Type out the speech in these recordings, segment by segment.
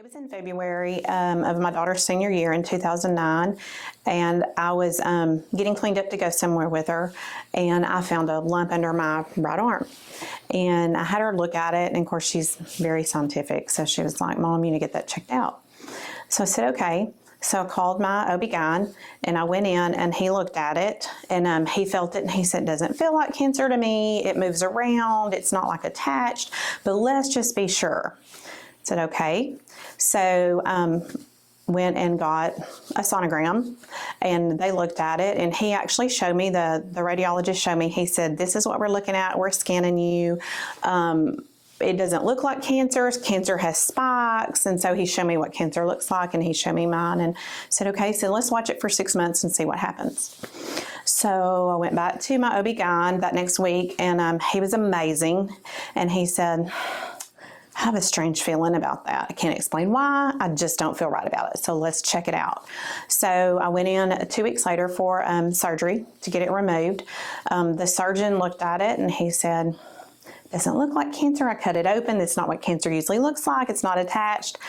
It was in February of my daughter's senior year in 2009, and I was getting cleaned up to go somewhere with her, and I found a lump under my right arm. And I had her look at it, and of course she's very scientific, so she was like, "Mom, you need to get that checked out." So I said, okay. So I called my OB-GYN, and I went in, and he looked at it, and he felt it, and he said, "It doesn't feel like cancer to me. It moves around. It's not like attached, but let's just be sure." I said, okay. So went and got a sonogram, and they looked at it, and he actually showed me, the radiologist showed me, he said, "This is what we're looking at. We're scanning you. It doesn't look like cancer. Cancer has spikes." And so he showed me what cancer looks like, and he showed me mine, and said, "Okay, so let's watch it for 6 months and see what happens." So I went back to my OB-GYN that next week, and he was amazing. And he said, "I have a strange feeling about that. I can't explain why. I just don't feel right about it. So let's check it out." So I went in 2 weeks later for surgery to get it removed. The surgeon looked at it, and he said, "Doesn't look like cancer. I cut it open. It's not what cancer usually looks like. It's not attached."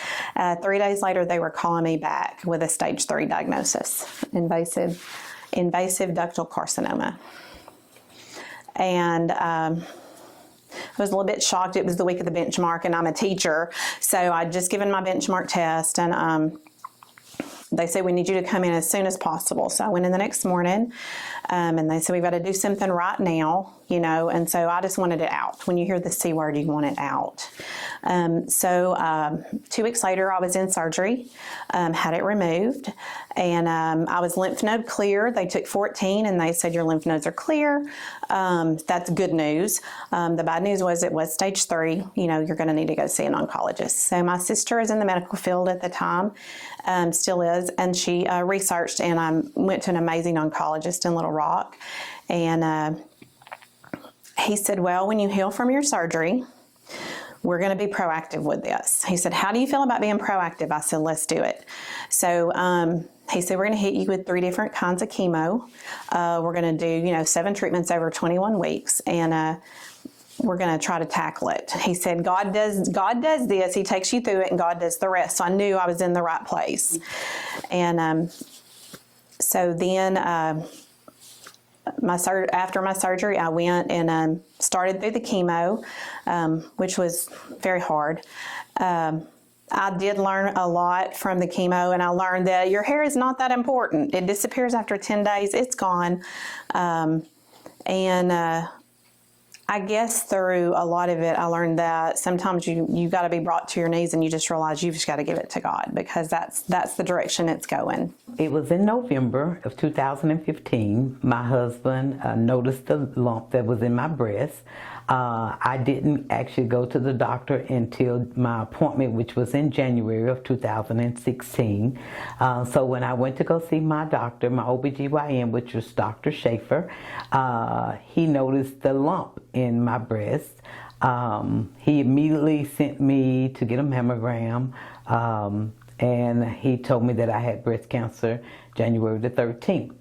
3 days later, they were calling me back with a stage 3 diagnosis, invasive ductal carcinoma. And I was a little bit shocked. It was the week of the benchmark, and I'm a teacher, so I'd just given my benchmark test, and they said, "We need you to come in as soon as possible." So I went in the next morning, and they said, "We've got to do something right now," and so I just wanted it out. When you hear the C word, you want it out. So 2 weeks later, I was in surgery, had it removed, and I was lymph node clear. They took 14, and they said, "Your lymph nodes are clear." That's good news. The bad news was it was stage 3. You're going to need to go see an oncologist. So my sister is in the medical field at the time, still is, and she researched, and I went to an amazing oncologist in Little Rock, and he said, "Well, when you heal from your surgery, we're going to be proactive with this." He said, "How do you feel about being proactive?" I said, "Let's do it." So he said, "We're going to hit you with 3 different kinds of chemo. We're going to do 7 treatments over 21 weeks, and we're going to try to tackle it." He said, God does this. He takes you through it, and God does the rest. So I knew I was in the right place. And so then after my surgery, I went and started through the chemo, which was very hard. I did learn a lot from the chemo, and I learned that your hair is not that important. It disappears after 10 days. It's gone. I guess through a lot of it, I learned that sometimes you got to be brought to your knees, and you just realize you've just got to give it to God, because that's the direction it's going. It was in November of 2015. My husband noticed the lump that was in my breast. I didn't actually go to the doctor until my appointment, which was in January of 2016. So when I went to go see my doctor, my OBGYN, which was Dr. Schaefer, he noticed the lump in my breast. He immediately sent me to get a mammogram, and he told me that I had breast cancer January the 13th.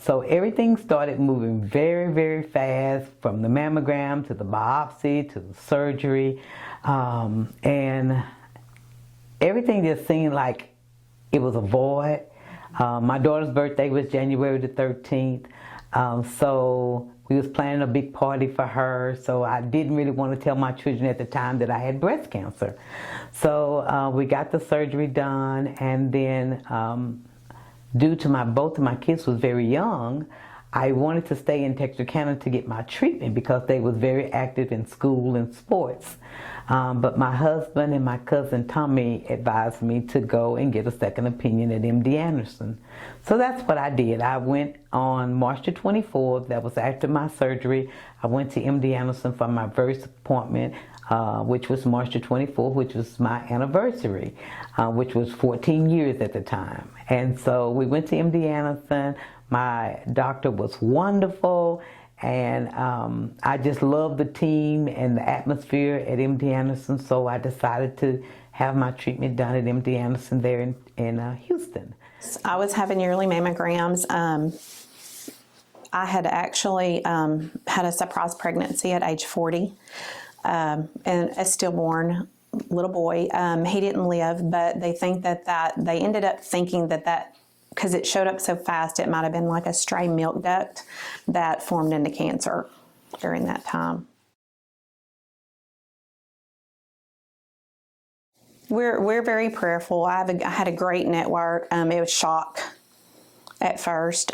So everything started moving very, very fast, from the mammogram to the biopsy to the surgery, and everything just seemed like it was a void. My daughter's birthday was January the 13th, so we was planning a big party for her, so I didn't really want to tell my children at the time that I had breast cancer. So we got the surgery done, and then due to both of my kids was very young, I wanted to stay in Texarkana to get my treatment because they was very active in school and sports. But my husband and my cousin Tommy advised me to go and get a second opinion at MD Anderson. So that's what I did. I went on March the 24th, that was after my surgery. I went to MD Anderson for my first appointment, which was March the 24th, which was my anniversary, which was 14 years at the time. And so we went to MD Anderson. My doctor was wonderful, and I just loved the team and the atmosphere at MD Anderson, so I decided to have my treatment done at MD Anderson there in Houston. I was having yearly mammograms. I had actually had a surprise pregnancy at age 40, and a stillborn. little boy. He didn't live, but they think that they ended up thinking that because it showed up so fast, it might have been like a stray milk duct that formed into cancer during that time. We're very prayerful. I had a great network. It was shock at first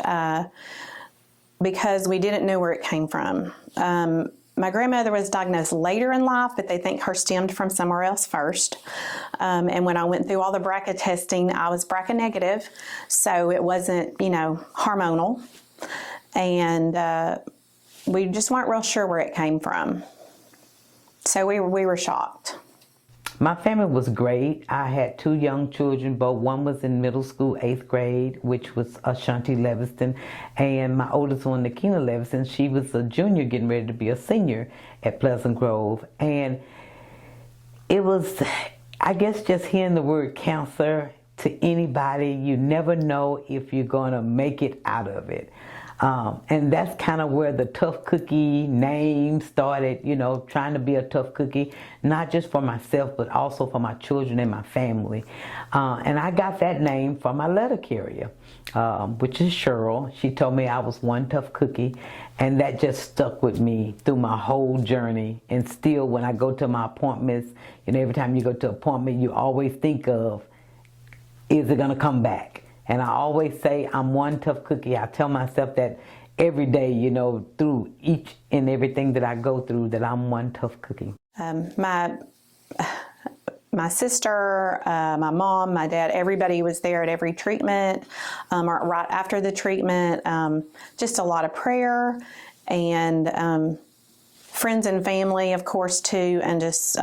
because we didn't know where it came from. My grandmother was diagnosed later in life, but they think hers stemmed from somewhere else first. And when I went through all the BRCA testing, I was BRCA negative, so it wasn't, hormonal. And we just weren't real sure where it came from. So we were shocked. My family was great. I had 2 young children, but one was in middle school, 8th grade, which was Ashanti Leviston, and my oldest one, Nikina Leviston, she was a junior getting ready to be a senior at Pleasant Grove. And it was, I guess, just hearing the word cancer to anybody, you never know if you're going to make it out of it. And that's kind of where the tough cookie name started, trying to be a tough cookie, not just for myself, but also for my children and my family. And I got that name from my letter carrier, which is Cheryl. She told me I was one tough cookie, and that just stuck with me through my whole journey. And still, when I go to my appointments, every time you go to an appointment, you always think of, is it going to come back? And I always say I'm one tough cookie. I tell myself that every day, through each and everything that I go through, that I'm one tough cookie. My sister, my mom, my dad, everybody was there at every treatment, or right after the treatment. Just a lot of prayer and friends and family, of course, too, and just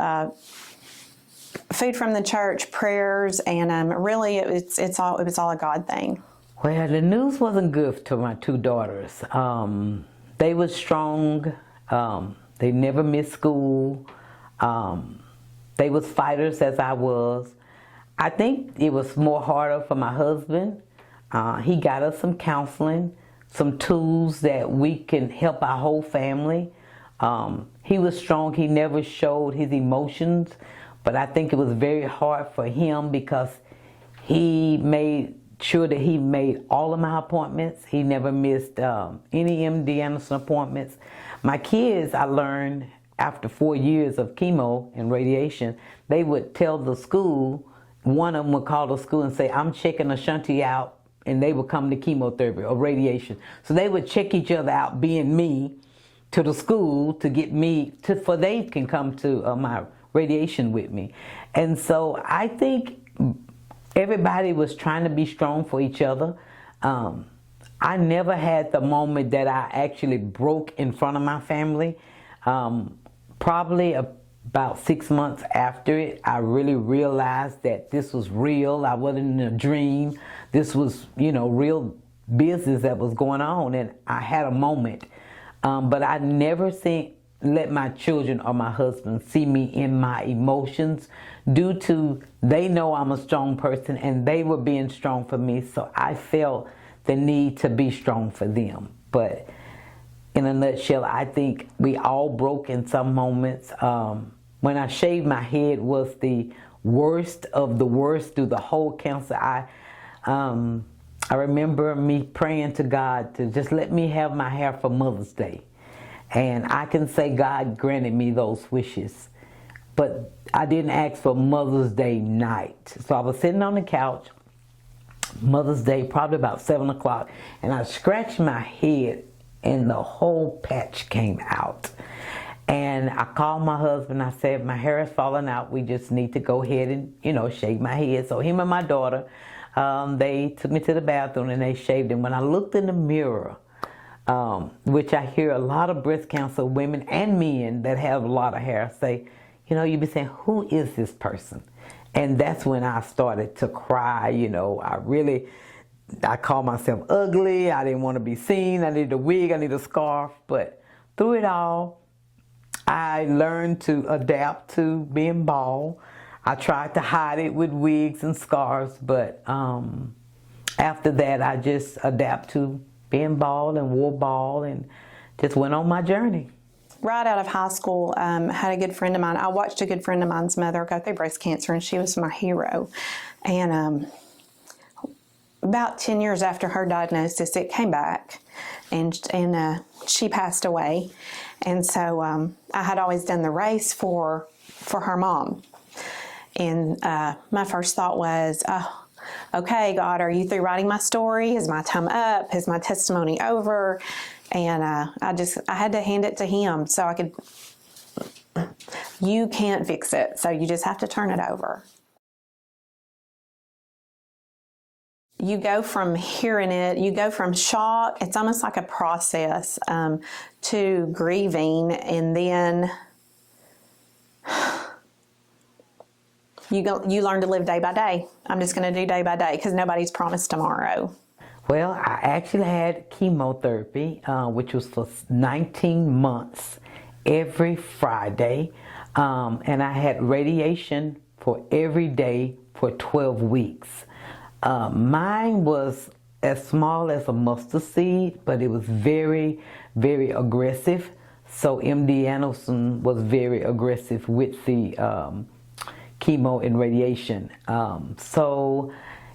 food from the church, prayers, and really it was all a God thing. Well, the news wasn't good to my 2 daughters. They were strong. They never missed school. They was fighters as I was. I think it was more harder for my husband. He got us some counseling, some tools that we can help our whole family. He was strong. He never showed his emotions. But I think it was very hard for him because he made sure that he made all of my appointments. He never missed any MD Anderson appointments. My kids, I learned after 4 years of chemo and radiation, they would tell the school, one of them would call the school and say, I'm checking Ashanti out, and they would come to chemotherapy or radiation. So they would check each other out, being me, to the school to get me, for they can come to my radiation with me. And so I think everybody was trying to be strong for each other. I never had the moment that I actually broke in front of my family. Probably about 6 months after it, I really realized that this was real. I wasn't in a dream. This was, real business that was going on, and I had a moment. But I never let my children or my husband see me in my emotions, due to they know I'm a strong person and they were being strong for me, so I felt the need to be strong for them. But in a nutshell, I think we all broke in some moments. When I shaved my head was the worst of the worst through the whole cancer. I remember me praying to God to just let me have my hair for Mother's Day. And I can say God granted me those wishes. But I didn't ask for Mother's Day night. So I was sitting on the couch, Mother's Day, probably about 7 o'clock, and I scratched my head and the whole patch came out. And I called my husband. I said, my hair is falling out. We just need to go ahead and, shave my head. So him and my daughter, they took me to the bathroom and they shaved him. When I looked in the mirror, which I hear a lot of breast cancer women and men that have a lot of hair say, you be saying, who is this person? And that's when I started to cry. I called myself ugly. I didn't want to be seen. I needed a wig. I needed a scarf. But through it all, I learned to adapt to being bald. I tried to hide it with wigs and scarves, but after that, I just adapt to being bald and wore bald and just went on my journey. right out of high school, had a good friend of mine. I watched a good friend of mine's mother go through breast cancer, and she was my hero. And about 10 years after her diagnosis, it came back, and she passed away. And so I had always done the race for her mom. And my first thought was, oh, okay, God, are you through writing my story? Is my time up? Is my testimony over? And I had to hand it to him so I could, you can't fix it, so you just have to turn it over. You go from hearing it, you go from shock, it's almost like a process, to grieving, and then you learn to live day by day. I'm just going to do day by day because nobody's promised tomorrow. Well, I actually had chemotherapy, which was for 19 months every Friday, and I had radiation for every day for 12 weeks. Mine was as small as a mustard seed, but it was very, very aggressive. So MD Anderson was very aggressive with the chemo and radiation. So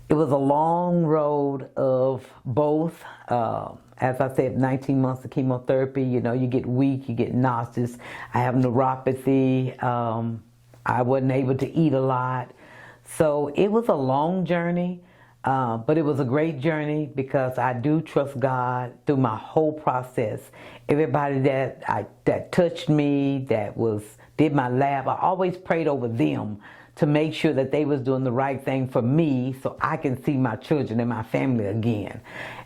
it was a long road of both. As I said, 19 months of chemotherapy, you know, you get weak, you get nauseous. I have neuropathy. I wasn't able to eat a lot. So it was a long journey, but it was a great journey because I do trust God through my whole process. Everybody that touched me, did my lab, I always prayed over them to make sure that they was doing the right thing for me so I can see my children and my family again.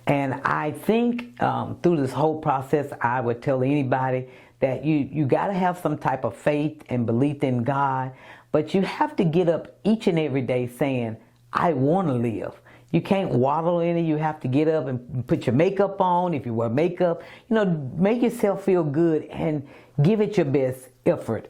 And I think through this whole process, I would tell anybody that you got to have some type of faith and belief in God, but you have to get up each and every day saying, I want to live. You can't waddle in it. You have to get up and put your makeup on. If you wear makeup, you know, make yourself feel good and give it your best effort.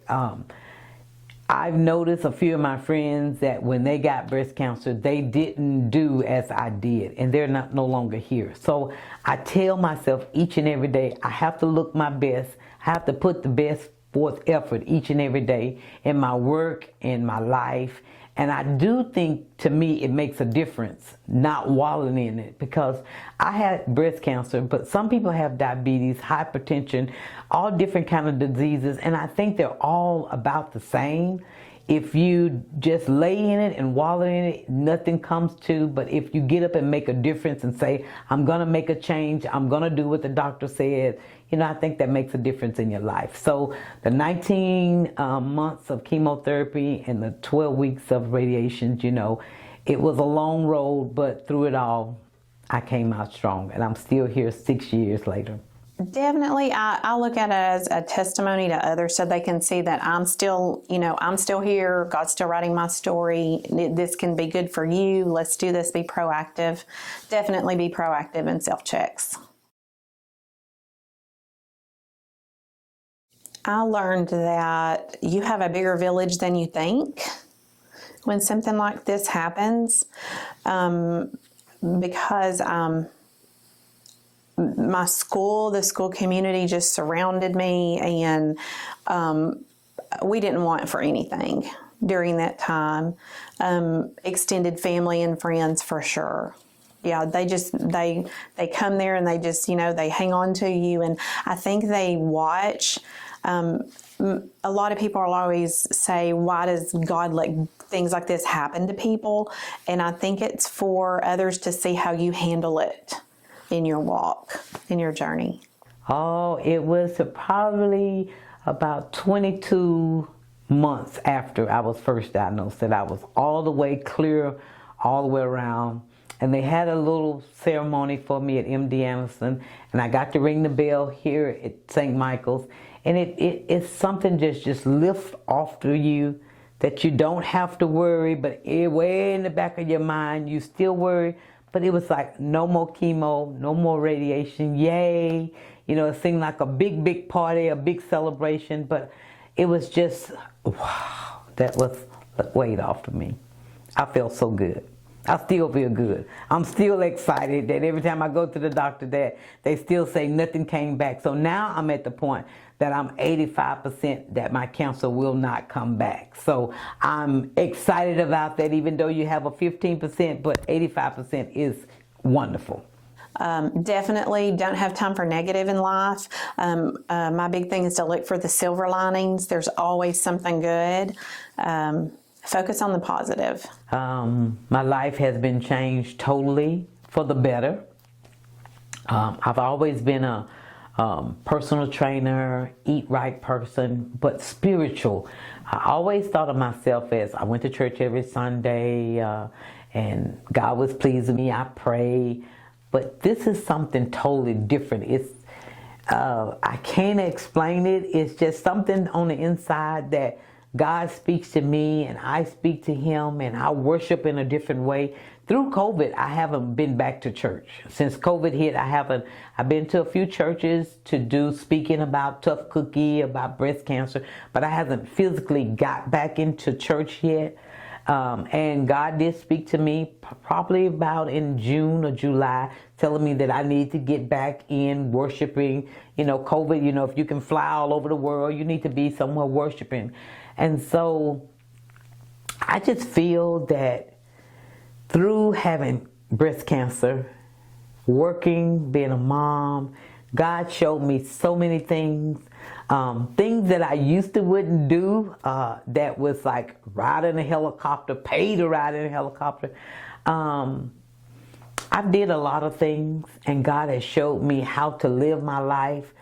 I've noticed a few of my friends that when they got breast cancer, they didn't do as I did, and they're no longer here. So I tell myself each and every day, I have to look my best. I have to put the best forth effort each and every day in my work, in my life. And I do think, to me, it makes a difference not wallowing in it, because I had breast cancer, but some people have diabetes, hypertension, all different kind of diseases, and I think they're all about the same. If you just lay in it and wallow in it, nothing comes to. But if you get up and make a difference and say, I'm going to make a change, I'm going to do what the doctor said, you know, I think that makes a difference in your life. So the 19 months of chemotherapy and the 12 weeks of radiation, you know, it was a long road, but through it all, I came out strong. And I'm still here 6 years later. Definitely, I look at it as a testimony to others so they can see that I'm still, you know, I'm still here. God's still writing my story. This can be good for you. Let's do this. Be proactive. Definitely be proactive in self-checks. I learned that you have a bigger village than you think when something like this happens, because the school community just surrounded me, and we didn't want for anything during that time. Extended family and friends for sure. Yeah, they come there and they just, you know, they hang on to you, and I think they watch. A lot of people will always say, why does God let things like this happen to people? And I think it's for others to see how you handle it in your walk, in your journey. Oh, it was probably about 22 months after I was first diagnosed that I was all the way clear, all the way around. And they had a little ceremony for me at MD Anderson, and I got to ring the bell here at St. Michael's. And it's something just lifts off to you that you don't have to worry, but way in the back of your mind, you still worry. But it was like, no more chemo, no more radiation, yay. You know, it seemed like a big party, a big celebration, but it was just, wow, that was a weight off of me. I felt so good. I still feel good. I'm still excited that every time I go to the doctor that they still say nothing came back. So now I'm at the point that I'm 85% that my cancer will not come back. So I'm excited about that, even though you have a 15%, but 85% is wonderful. Definitely don't have time for negative in life. My big thing is to look for the silver linings. There's always something good. Focus on the positive. My life has been changed totally for the better. I've always been a personal trainer, eat right person, but spiritual. I always thought of myself as I went to church every Sunday, and God was pleased with me. I pray, but this is something totally different. It's I can't explain it. It's just something on the inside that God speaks to me and I speak to Him, and I worship in a different way. Through COVID, I haven't been back to church. Since COVID hit, I've been to a few churches to do speaking about Tough Cookie, about breast cancer, but I haven't physically got back into church yet. And God did speak to me probably about in June or July, telling me that I need to get back in worshiping. COVID, if you can fly all over the world, you need to be somewhere worshiping. And so I just feel that through having breast cancer, working, being a mom, God showed me so many things. Things that I used to wouldn't do, that was like ride in a helicopter, pay to ride in a helicopter. I did a lot of things, and God has showed me how to live my life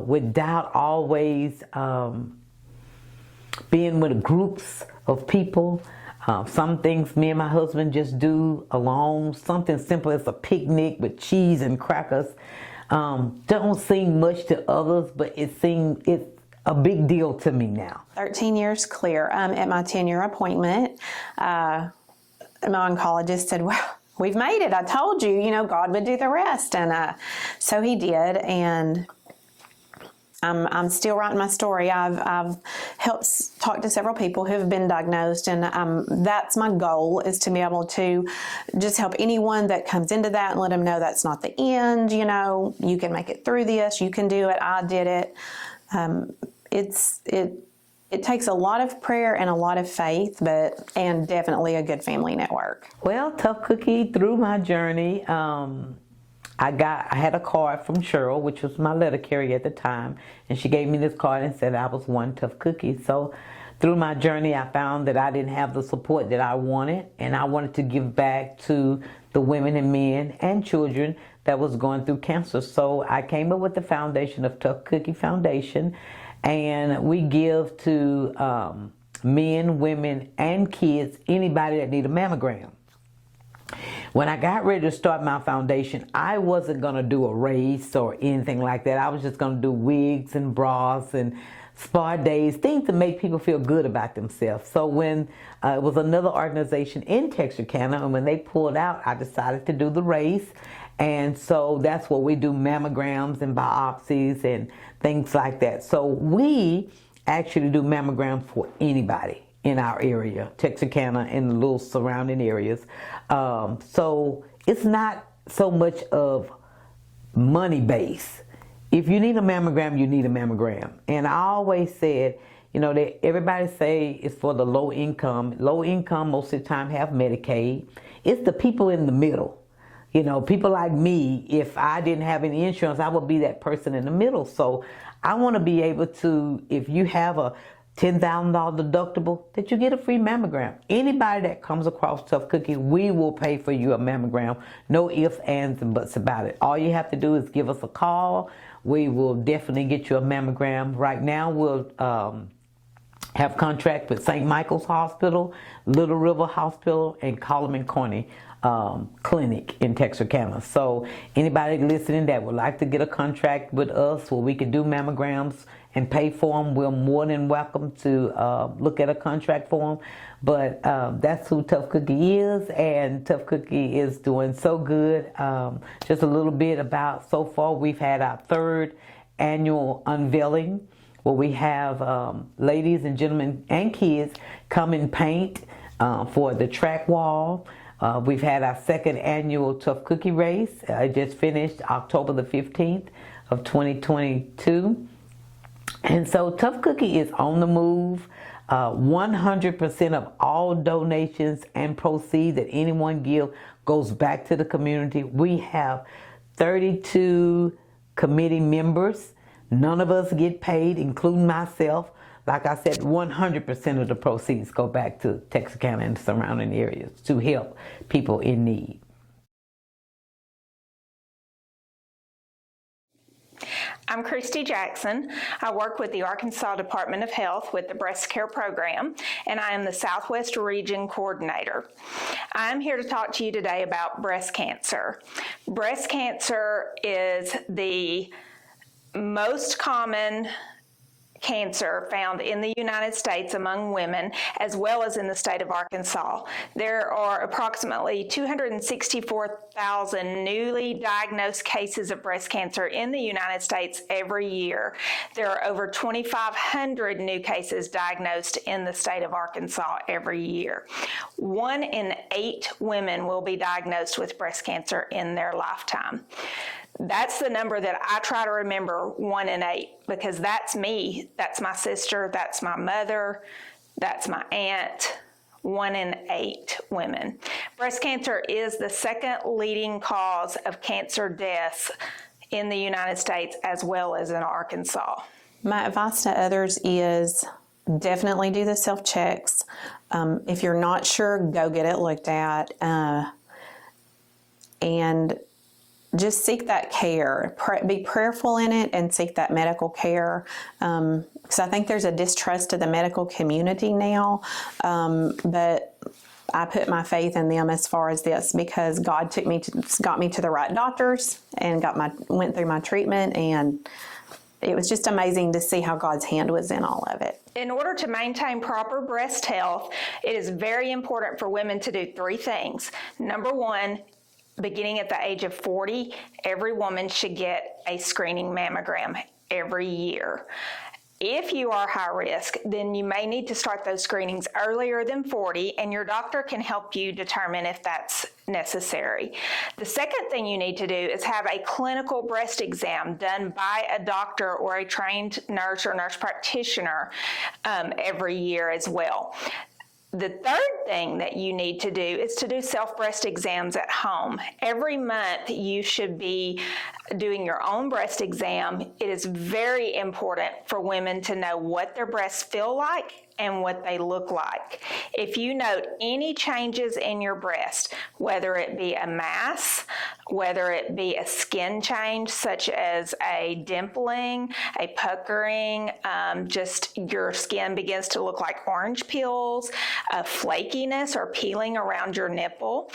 without always being with groups of people. Some things me and my husband just do alone. Something simple as a picnic with cheese and crackers. Don't seem much to others, but it's a big deal to me now. 13 years clear. At my 10-year appointment, my oncologist said, well, we've made it. I told you, God would do the rest. And so He did. And I'm still writing my story. I've helped talk to several people who have been diagnosed, and that's my goal, is to be able to just help anyone that comes into that and let them know that's not the end. You can make it through this. You can do it. I did it. It takes a lot of prayer and a lot of faith, and definitely a good family network. Well, Tough Cookie, through my journey, I had a card from Cheryl, which was my letter carrier at the time, and she gave me this card and said I was one tough cookie. So through my journey, I found that I didn't have the support that I wanted, and I wanted to give back to the women and men and children that was going through cancer. So I came up with the foundation of Tough Cookie Foundation, and we give to men, women, and kids, anybody that need a mammogram. When I got ready to start my foundation, I wasn't going to do a race or anything like that. I was just going to do wigs and bras and spa days, things to make people feel good about themselves. So when it was another organization in Texarkana, and when they pulled out, I decided to do the race. And so that's what we do, mammograms and biopsies and things like that. So we actually do mammograms for anybody in our area, Texarkana and the little surrounding areas. So it's not so much of money based. If you need a mammogram, you need a mammogram. And I always said, that everybody say it's for the low income. Low income most of the time have Medicaid. It's the people in the middle. People like me, if I didn't have any insurance, I would be that person in the middle. So I want to be able to, if you have a $10,000 deductible, that you get a free mammogram. Anybody that comes across Tough Cookie, we will pay for you a mammogram. No ifs, ands, and buts about it. All you have to do is give us a call. We will definitely get you a mammogram. Right now, we'll have contract with St. Michael's Hospital, Little River Hospital, and Coleman Corney Clinic in Texarkana. So anybody listening that would like to get a contract with us where we can do mammograms and pay for them, we're more than welcome to look at a contract for them. But that's who Tough Cookie is, and Tough Cookie is doing so good. Just a little bit about, so far we've had our 3rd annual unveiling, where we have ladies and gentlemen and kids come and paint for the track wall. We've had our second annual Tough Cookie Race. It just finished October the 15th of 2022. And so Tough Cookie is on the move. 100% of all donations and proceeds that anyone gives goes back to the community. We have 32 committee members. None of us get paid, including myself. Like I said, 100% of the proceeds go back to Texarkana and surrounding areas to help people in need. I'm Christy Jackson. I work with the Arkansas Department of Health with the Breast Care Program, and I am the Southwest Region Coordinator. I'm here to talk to you today about breast cancer. Breast cancer is the most common cancer found in the United States among women, as well as in the state of Arkansas. There are approximately 264,000 newly diagnosed cases of breast cancer in the United States every year. There are over 2,500 new cases diagnosed in the state of Arkansas every year. 1 in 8 women will be diagnosed with breast cancer in their lifetime. That's the number that I try to remember, 1 in 8, because that's me, that's my sister, that's my mother, that's my aunt. 1 in 8 women. Breast cancer is the second leading cause of cancer deaths in the United States as well as in Arkansas. My advice to others is definitely do the self-checks. If you're not sure, go get it looked at. And just seek that care. Be prayerful in it and seek that medical care. Because I think there's a distrust of the medical community now. But I put my faith in them as far as this, because God got me to the right doctors and went through my treatment, and it was just amazing to see how God's hand was in all of it. In order to maintain proper breast health, it is very important for women to do 3 things. Number 1, beginning at the age of 40, every woman should get a screening mammogram every year. If you are high risk, then you may need to start those screenings earlier than 40, and your doctor can help you determine if that's necessary. The second thing you need to do is have a clinical breast exam done by a doctor or a trained nurse or nurse practitioner every year as well. The third thing that you need to do is to do self-breast exams at home. Every month you should be doing your own breast exam. It is very important for women to know what their breasts feel like and what they look like. If you note any changes in your breast, whether it be a mass, whether it be a skin change such as a dimpling, a puckering, just your skin begins to look like orange peels, a flakiness or peeling around your nipple,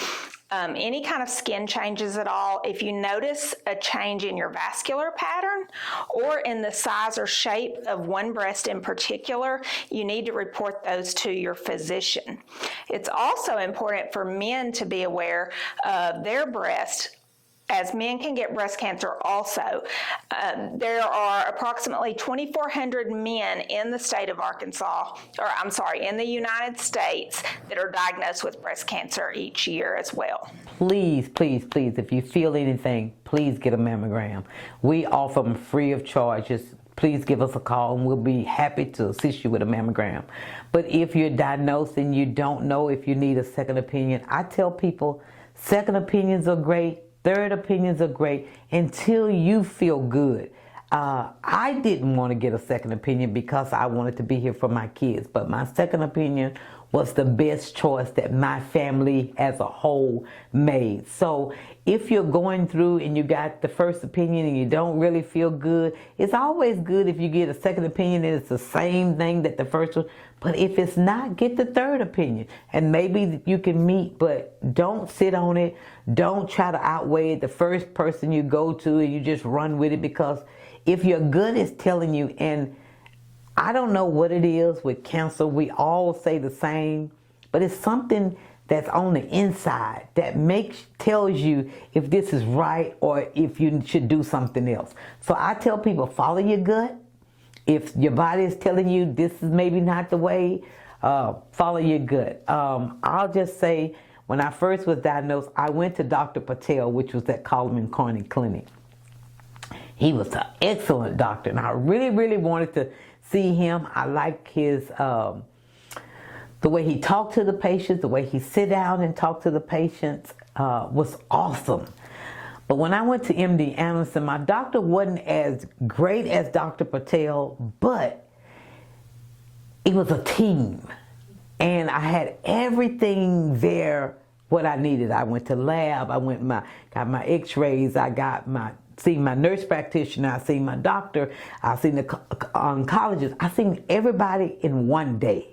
any kind of skin changes at all, if you notice a change in your vascular pattern or in the size or shape of one breast in particular, you need to report those to your physician. It's also important for men to be aware of their breast, as men can get breast cancer also. There are approximately 2,400 men in the state of Arkansas, in the United States that are diagnosed with breast cancer each year as well. Please, please, please, if you feel anything, please get a mammogram. We offer them free of charge. Just please give us a call and we'll be happy to assist you with a mammogram. But if you're diagnosed and you don't know if you need a second opinion, I tell people second opinions are great. Third opinions are great until you feel good. I didn't want to get a second opinion because I wanted to be here for my kids, but my second opinion was the best choice that my family as a whole made. So if you're going through and you got the first opinion and you don't really feel good, it's always good if you get a second opinion and it's the same thing that the first one. But if it's not, get the third opinion. And maybe you can meet, but don't sit on it. Don't try to outweigh the first person you go to and you just run with it, because if your gut is telling you, and I don't know what it is with cancer, we all say the same, but it's something that's on the inside that tells you if this is right or if you should do something else. So I tell people, follow your gut. If your body is telling you this is maybe not the way, follow your gut. I'll just say when I first was diagnosed, I went to Dr. Patel, which was at Coleman Corny Clinic. He was an excellent doctor, and I really, really wanted to see him. I like his, the way he talked to the patients, the way he sit down and talk to the patients was awesome. But when I went to MD Anderson, my doctor wasn't as great as Dr. Patel, but it was a team. And I had everything there, what I needed. I went to lab, got my x-rays, I got seen my nurse practitioner, I seen my doctor, I seen the oncologist, I seen everybody in one day.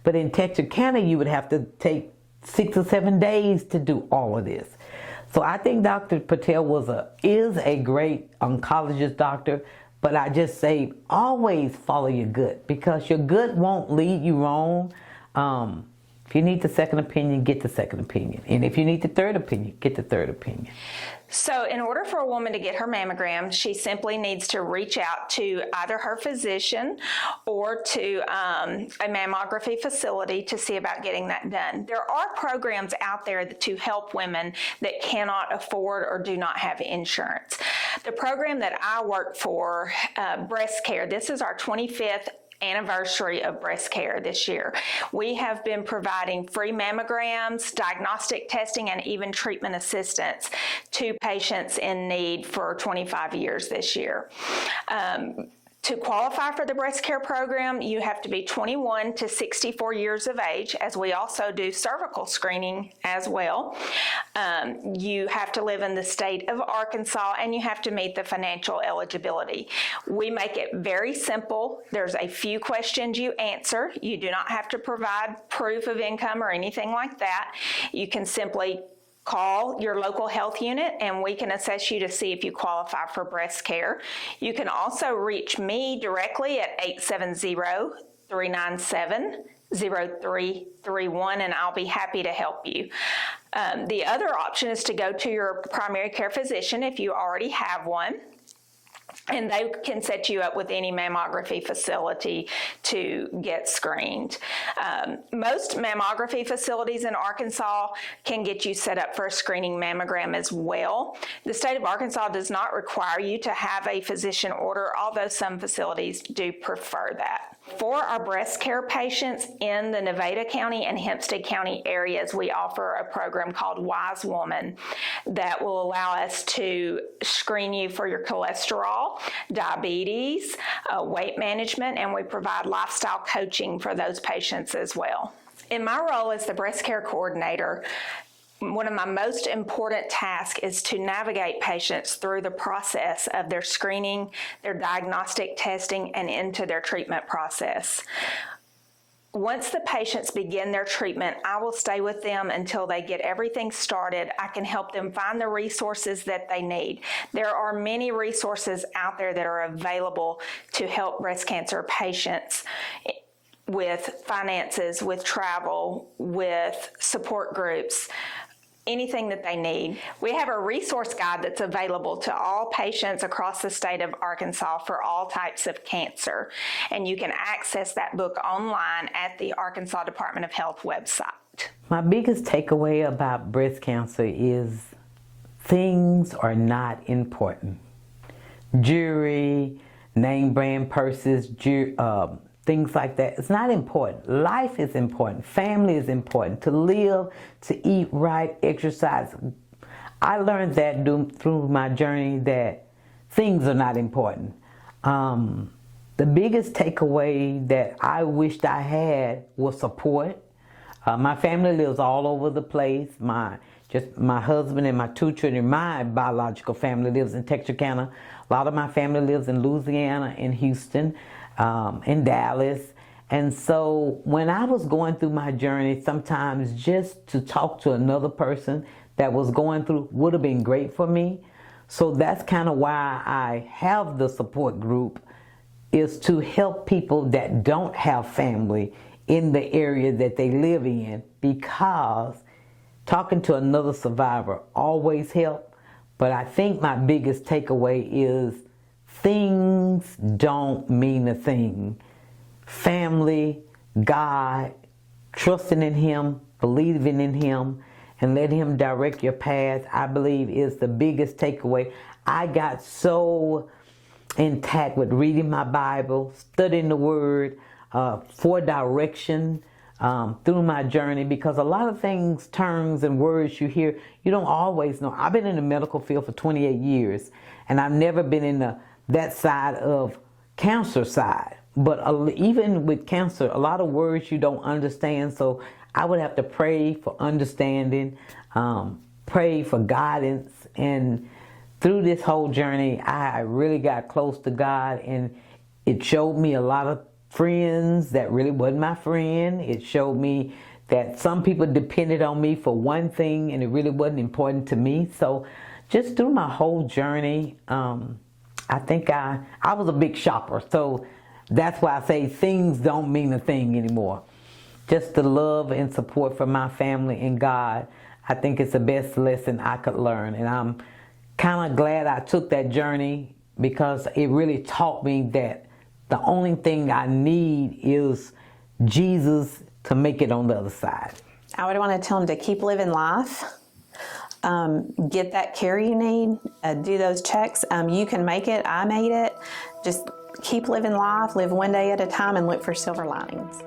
But in Texarkana, you would have to take 6 or 7 days to do all of this. So I think Dr. Patel is a great oncologist doctor, but I just say always follow your gut, because your gut won't lead you wrong. If you need the second opinion, get the second opinion. And if you need the third opinion, get the third opinion. So in order for a woman to get her mammogram, she simply needs to reach out to either her physician or to a mammography facility to see about getting that done. There are programs out there to help women that cannot afford or do not have insurance. The program that I work for, Breast Care, this is our 25th anniversary of breast care this year. We have been providing free mammograms, diagnostic testing, and even treatment assistance to patients in need for 25 years this year. To qualify for the breast care program, you have to be 21 to 64 years of age, as we also do cervical screening as well. You have to live in the state of Arkansas, and you have to meet the financial eligibility. We make it very simple. There's a few questions you answer. You do not have to provide proof of income or anything like that. You can simply call your local health unit and we can assess you to see if you qualify for breast care. You can also reach me directly at 870-397-0331 and I'll be happy to help you. The other option is to go to your primary care physician if you already have one, and they can set you up with any mammography facility to get screened. Most mammography facilities in Arkansas can get you set up for a screening mammogram as well. The state of Arkansas does not require you to have a physician order, although some facilities do prefer that. For our breast care patients in the Nevada County and Hempstead County areas, we offer a program called Wise Woman that will allow us to screen you for your cholesterol, diabetes, weight management, and we provide lifestyle coaching for those patients as well. In my role as the breast care coordinator, one of my most important tasks is to navigate patients through the process of their screening, their diagnostic testing, and into their treatment process. Once the patients begin their treatment, I will stay with them until they get everything started. I can help them find the resources that they need. There are many resources out there that are available to help breast cancer patients with finances, with travel, with support groups, anything that they need. We have a resource guide that's available to all patients across the state of Arkansas for all types of cancer, and you can access that book online at the Arkansas Department of Health website. My biggest takeaway about breast cancer is things are not important. Jewelry, name brand purses, things like that. It's not important. Life is important. Family is important. To live, to eat right, exercise. I learned that through my journey that things are not important. The biggest takeaway that I wished I had was support. My family lives all over the place. My husband and my 2 children, my biological family lives in Texarkana. A lot of my family lives in Louisiana, in Houston, in Dallas. And so when I was going through my journey, sometimes just to talk to another person that was going through would have been great for me. So that's kind of why I have the support group, is to help people that don't have family in the area that they live in, because talking to another survivor always helps. But I think my biggest takeaway is things don't mean a thing. Family, God, trusting in Him, believing in Him, and let Him direct your path, I believe is the biggest takeaway. I got so intact with reading my Bible, studying the Word for direction through my journey, because a lot of things, terms and words you hear, you don't always know. I've been in the medical field for 28 years, and I've never been in that side of cancer side. But even with cancer, a lot of words you don't understand, so I would have to pray for understanding, pray for guidance, and through this whole journey, I really got close to God, and it showed me a lot of friends that really wasn't my friend. It showed me that some people depended on me for one thing, and it really wasn't important to me. So just through my whole journey, I think I was a big shopper. So that's why I say things don't mean a thing anymore. Just the love and support from my family and God, I think it's the best lesson I could learn. And I'm kind of glad I took that journey, because it really taught me that the only thing I need is Jesus to make it on the other side. I would want to tell them to keep living life. Get that care you need. Do those checks. You can make it. I made it. Just keep living life. Live one day at a time and look for silver linings.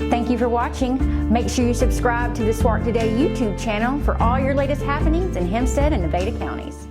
Thank you for watching. Make sure you subscribe to the SWART Today YouTube channel for all your latest happenings in Hempstead and Nevada counties.